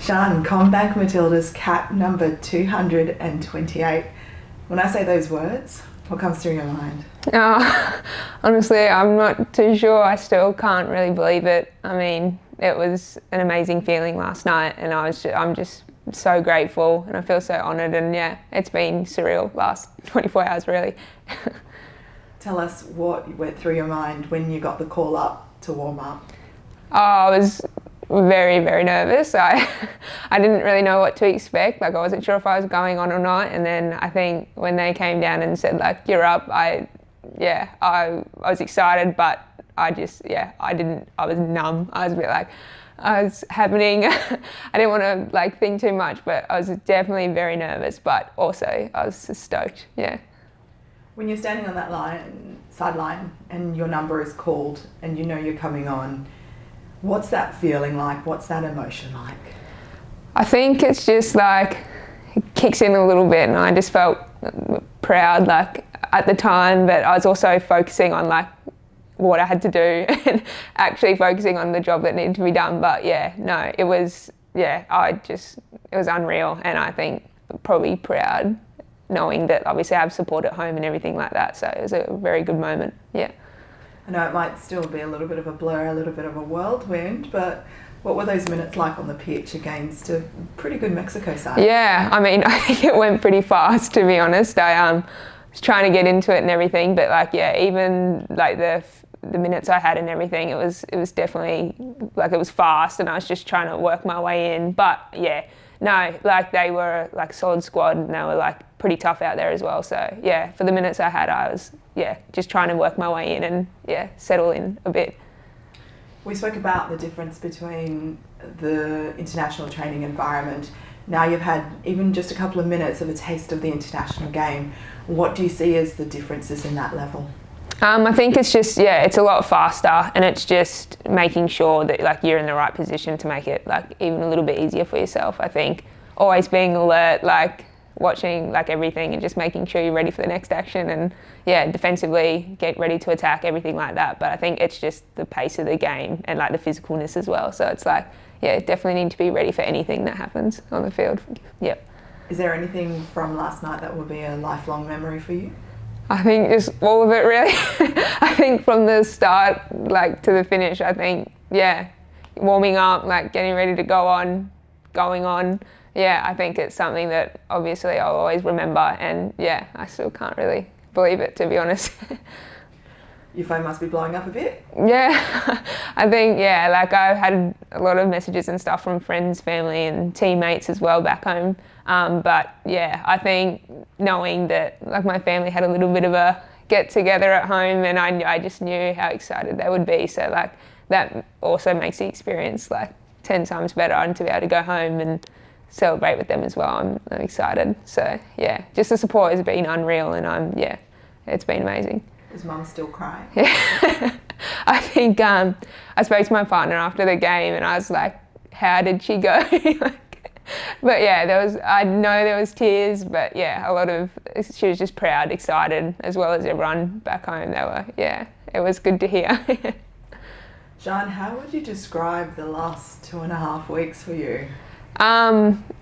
Sharn, CommBank Matildas cap number 228. When I say those words, what comes through your mind? Honestly, I'm not too sure. I still can't really believe it. I mean, it was an amazing feeling last night, and I'm just so grateful, and I feel so honoured. And yeah, it's been surreal last 24 hours, really. Tell us what went through your mind when you got the call up to warm up. I was very, very nervous. I didn't really know what to expect. Like, I wasn't sure if I was going on or not. And then I think when they came down and said, like, you're up, I was excited, but I was numb. I was a bit like, I was happening. I didn't want to like think too much, but I was definitely very nervous, but also I was just stoked, yeah. When you're standing on that sideline and your number is called and you know you're coming on, what's that feeling like? What's that emotion like? I think it's just like, it kicks in a little bit, and I just felt proud like at the time, but I was also focusing on like what I had to do and actually focusing on the job that needed to be done. But yeah, no, it was unreal, and I think probably proud knowing that obviously I have support at home and everything like that. So it was a very good moment, yeah. I know it might still be a little bit of a blur, a little bit of a whirlwind, but what were those minutes like on the pitch against a pretty good Mexico side? Yeah, I mean, I think it went pretty fast, to be honest. I was trying to get into it and everything, but like, yeah, even like the minutes I had and everything, it was definitely like, it was fast, and I was just trying to work my way in. But yeah, no, like they were like solid squad, and they were like pretty tough out there as well. So yeah, for the minutes I had, I was just trying to work my way in and settle in a bit. We spoke about the difference between the international training environment. Now you've had even just a couple of minutes of a taste of the international game. What do you see as the differences in that level? I think it's just, it's a lot faster, and it's just making sure that like you're in the right position to make it like even a little bit easier for yourself. I think always being alert, like watching like everything and just making sure you're ready for the next action, and defensively get ready to attack, everything like that. But I think it's just the pace of the game and like the physicalness as well. So it's like, definitely need to be ready for anything that happens on the field. Yep. Is there anything from last night that will be a lifelong memory for you? I think just all of it, really. I think from the start like to the finish, I think, warming up, like getting ready to going on. Yeah, I think it's something that obviously I'll always remember, and I still can't really believe it, to be honest. Your phone must be blowing up a bit? Yeah, I think, like I've had a lot of messages and stuff from friends, family and teammates as well back home. But I think knowing that like my family had a little bit of a get together at home, and I just knew how excited they would be. So like that also makes the experience like 10 times better, and to be able to go home and celebrate with them as well. I'm excited. So just the support has been unreal, and it's been amazing. Is Mum still crying? Yeah. I think I spoke to my partner after the game, and I was like, how did she go? But I know there was tears, but she was just proud, excited, as well as everyone back home. They were, it was good to hear. Sharn, how would you describe the last 2.5 weeks for you?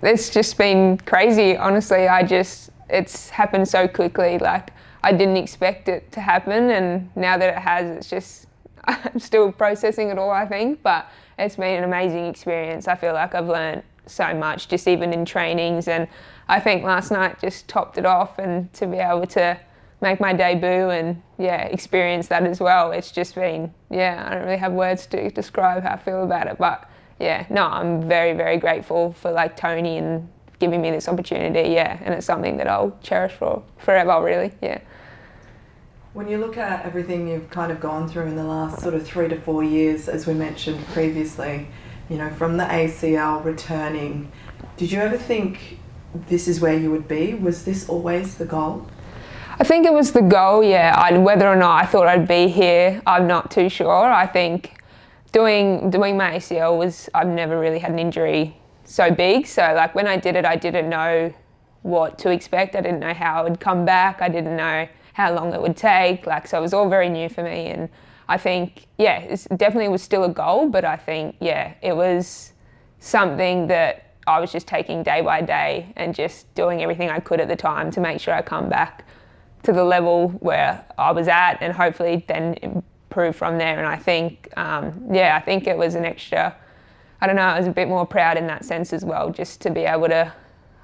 It's just been crazy, honestly. It's happened so quickly. Like, I didn't expect it to happen, and now that it has, it's just, I'm still processing it all, I think, but it's been an amazing experience. I feel like I've learned so much, just even in trainings, and I think last night just topped it off, and to be able to make my debut and experience that as well, it's just been, I don't really have words to describe how I feel about it, but I'm very, very grateful for like Tony and giving me this opportunity, and it's something that I'll cherish for forever, really, When you look at everything you've kind of gone through in the last sort of 3 to 4 years, as we mentioned previously, from the ACL returning, did you ever think this is where you would be? Was this always the goal? I think it was the goal, whether or not I thought I'd be here, I'm not too sure. I think doing my ACL I've never really had an injury so big. So like when I did it, I didn't know what to expect. I didn't know how it would come back. I didn't know how long it would take. So it was all very new for me. And I think, it definitely was still a goal, but I think, it was something that I was just taking day by day and just doing everything I could at the time to make sure I come back to the level where I was at, and hopefully then improve from there. And I think, I think it was an extra, I don't know, I was a bit more proud in that sense as well, just to be able to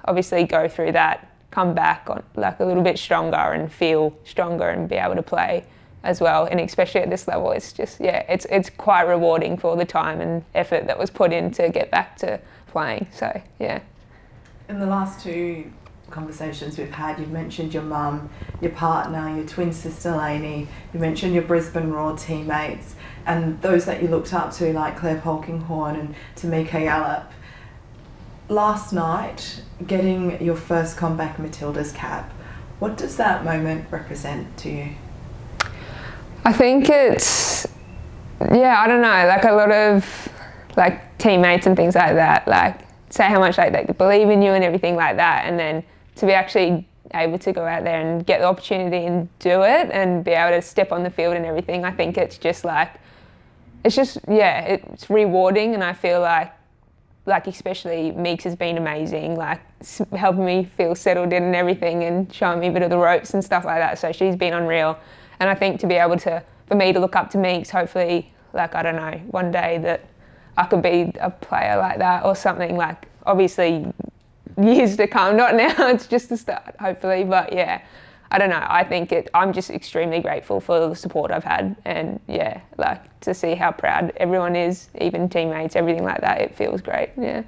obviously go through that, come back on like a little bit stronger and feel stronger and be able to play as well. And especially at this level, it's just, it's quite rewarding for all the time and effort that was put in to get back to playing. So, yeah. In the last two conversations we've had, you've mentioned your mum, your partner, your twin sister Lainey, you mentioned your Brisbane Roar teammates and those that you looked up to like Claire Polkinghorne and Tamika Yallop. Last night, getting your first CommBank Matildas cap, what does that moment represent to you? I think it's, I don't know, like a lot of like teammates and things like that, like say how much like they believe in you and everything like that, and then to be actually able to go out there and get the opportunity and do it and be able to step on the field and everything, I think it's just like, it's rewarding. And I feel like especially Meeks has been amazing, like helping me feel settled in and everything and showing me a bit of the ropes and stuff like that. So she's been unreal. And I think to be able to, for me to look up to Meeks, hopefully, like, I don't know, one day that I could be a player like that or something, like obviously years to come, not now, it's just the start, hopefully. But yeah, I don't know, I think I'm just extremely grateful for the support I've had, and like to see how proud everyone is, even teammates, everything like that, it feels great, yeah.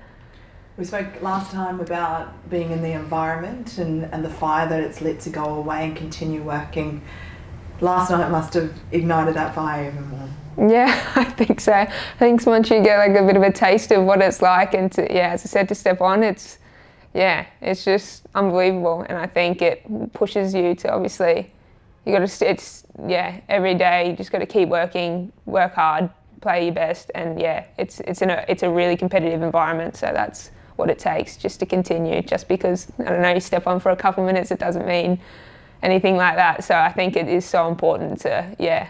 We spoke last time about being in the environment and the fire that it's lit to go away and continue working. Last night must have ignited that fire even more. Yeah, I think so. I think once you get like a bit of a taste of what it's like, and to, as I said, to step on, it's just unbelievable. And I think it pushes you to, obviously, you got to, every day you just got to keep working, work hard, play your best, and it's a really competitive environment. So that's what it takes, just to continue. Just because, I don't know, you step on for a couple of minutes, it doesn't mean anything like that. So I think it is so important to,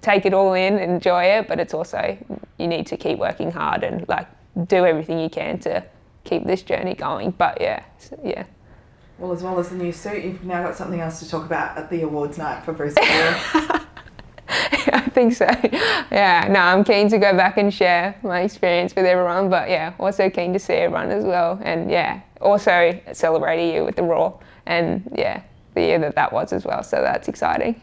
take it all in, enjoy it, but it's also, you need to keep working hard and like do everything you can to keep this journey going. But Well, as well as the new suit, you've now got something else to talk about at the awards night for Brisbane. I think so. I'm keen to go back and share my experience with everyone, but also keen to see everyone as well, and also celebrate a year with the Raw, and the year that was as well, so that's exciting.